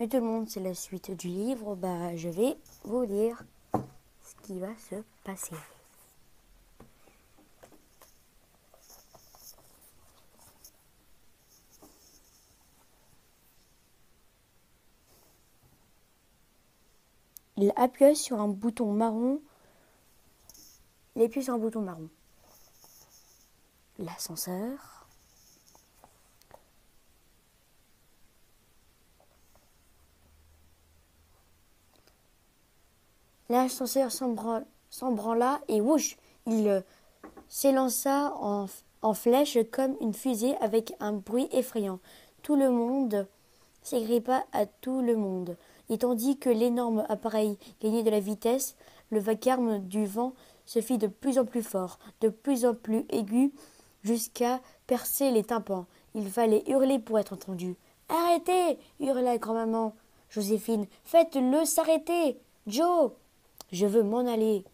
Mais tout le monde, c'est la suite du livre. Je vais vous lire ce qui va se passer. Il appuya sur un bouton marron. Il appuie sur un bouton marron. L'ascenseur. L'ascenseur s'embranla et wouch, il s'élança en flèche comme une fusée avec un bruit effrayant. Tout le monde s'agrippa à tout le monde. Et tandis que l'énorme appareil gagnait de la vitesse, le vacarme du vent se fit de plus en plus fort, de plus en plus aigu, jusqu'à percer les tympans. Il fallait hurler pour être entendu. « Arrêtez !» hurla grand-maman Joséphine. « Faites-le s'arrêter ! Joe !»« Je veux m'en aller !»«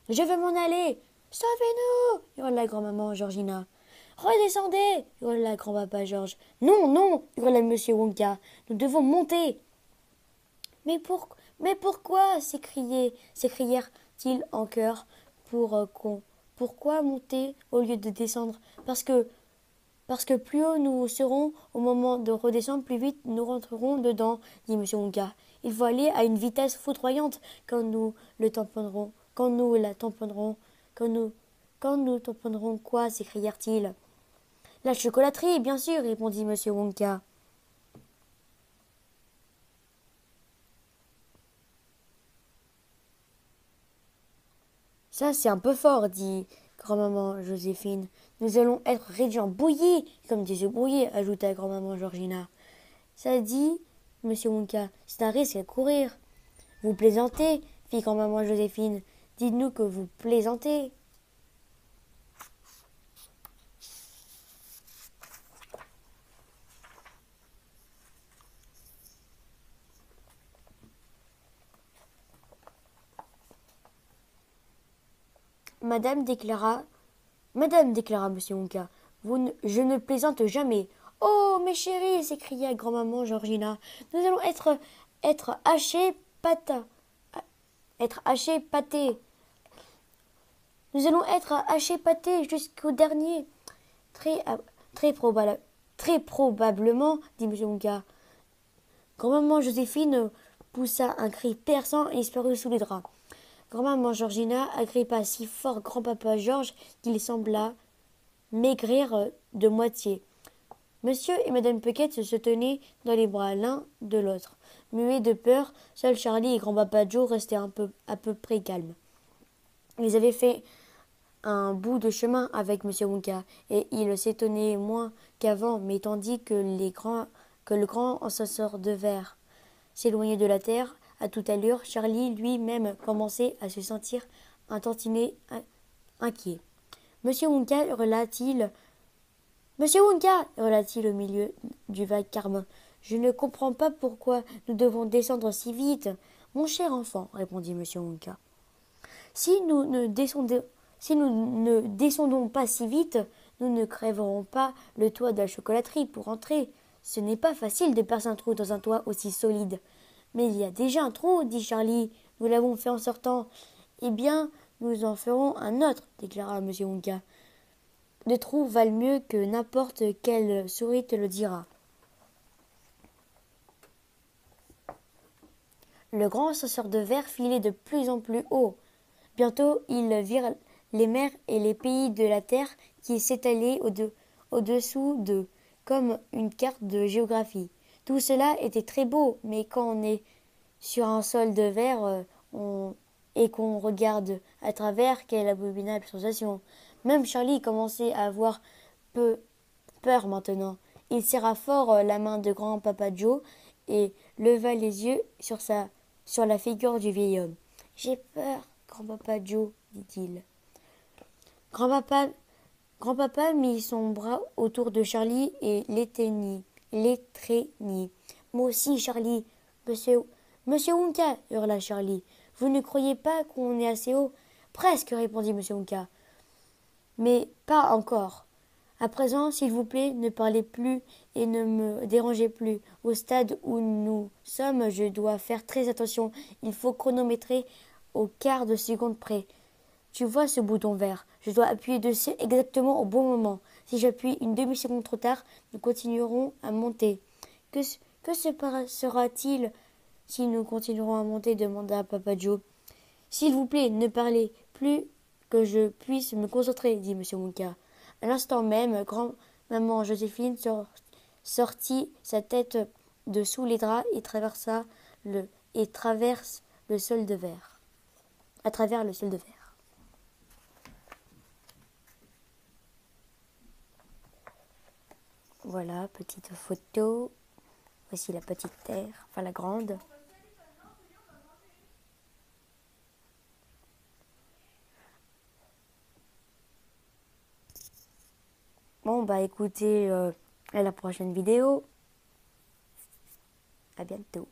Je veux m'en aller !»« Sauvez-nous !» hurla grand-maman Georgina. « Redescendez !» hurla grand-papa Georges. « Non, non !» hurla monsieur Wonka. « Nous devons monter !» Mais pourquoi s'écrièrent-ils en chœur. Pourquoi monter au lieu de descendre? Parce que plus haut nous serons au moment de redescendre, plus vite nous rentrerons dedans, dit M. Wonka. Il faut aller à une vitesse foudroyante quand nous la tamponnerons. Quand nous tamponnerons quoi? S'écrièrent-ils. La chocolaterie, bien sûr, répondit M. Wonka. Ça, c'est un peu fort, dit grand-maman Joséphine. Nous allons être réduits en bouillie, comme des œufs brouillés, ajouta grand-maman Georgina. Ça dit, monsieur Wonka, c'est un risque à courir. Vous plaisantez, fit grand-maman Joséphine. Dites-nous que vous plaisantez. Madame, déclara monsieur Wonka, je ne plaisante jamais. Oh, mes chéris, s'écria grand-maman Georgina, nous allons être hachés pâtés. Nous allons être hachés pâtés jusqu'au dernier. Très probablement, dit M. Wonka. Grand-maman Joséphine poussa un cri perçant et disparut sous les draps. Grand-maman Georgina agrippa si fort grand-papa Georges qu'il sembla maigrir de moitié. Monsieur et madame Puckett se tenaient dans les bras l'un de l'autre. Muets de peur, seuls Charlie et grand-papa Joe restaient à peu près calmes. Ils avaient fait un bout de chemin avec M. Wonka, et ils s'étonnaient moins qu'avant, mais tandis que le grand ascenseur de verre s'éloignait de la terre, à toute allure, Charlie lui-même commençait à se sentir un tantinet inquiet. Monsieur Wonka, hurla-t-il. Monsieur Wonka, hurla-t-il au milieu du vacarme. Je ne comprends pas pourquoi nous devons descendre si vite. Mon cher enfant, répondit monsieur Wonka. Si nous ne descendons pas si vite, nous ne crèverons pas le toit de la chocolaterie pour entrer. Ce n'est pas facile de percer un trou dans un toit aussi solide. Mais il y a déjà un trou, dit Charlie. Nous l'avons fait en sortant. Eh bien, nous en ferons un autre, déclara M. Wonka. Des trous valent mieux que n'importe quelle souris te le dira. Le grand ascenseur de verre filait de plus en plus haut. Bientôt, ils virent les mers et les pays de la terre qui s'étalaient au-dessous d'eux, comme une carte de géographie. Tout cela était très beau, mais quand on est sur un sol de verre et qu'on regarde à travers, quelle abominable sensation. Même Charlie commençait à avoir peu peur maintenant. Il serra fort la main de grand-papa Joe et leva les yeux sur la figure du vieil homme. « J'ai peur, grand-papa Joe, dit-il. Grand-papa mit son bras autour de Charlie et l'étreignit. Moi aussi, Charlie. Monsieur Wonka, hurla Charlie. Vous ne croyez pas qu'on est assez haut? Presque, répondit monsieur Wonka. Mais pas encore. À présent, s'il vous plaît, ne parlez plus et ne me dérangez plus. Au stade où nous sommes, je dois faire très attention. Il faut chronométrer au quart de seconde près. Tu vois ce bouton vert? Je dois appuyer dessus exactement au bon moment. Si j'appuie une demi-seconde trop tard, nous continuerons à monter. Que sera-t-il si nous continuerons à monter? Demanda Papa Joe. S'il vous plaît, ne parlez plus que je puisse me concentrer, dit M. Wonka. À l'instant même, grand-maman Joséphine sortit sa tête de sous les draps et traverse le sol de verre. À travers le sol de verre. Voilà, petite photo. Voici la petite terre, enfin la grande. Bon, bah écoutez, à la prochaine vidéo. À bientôt.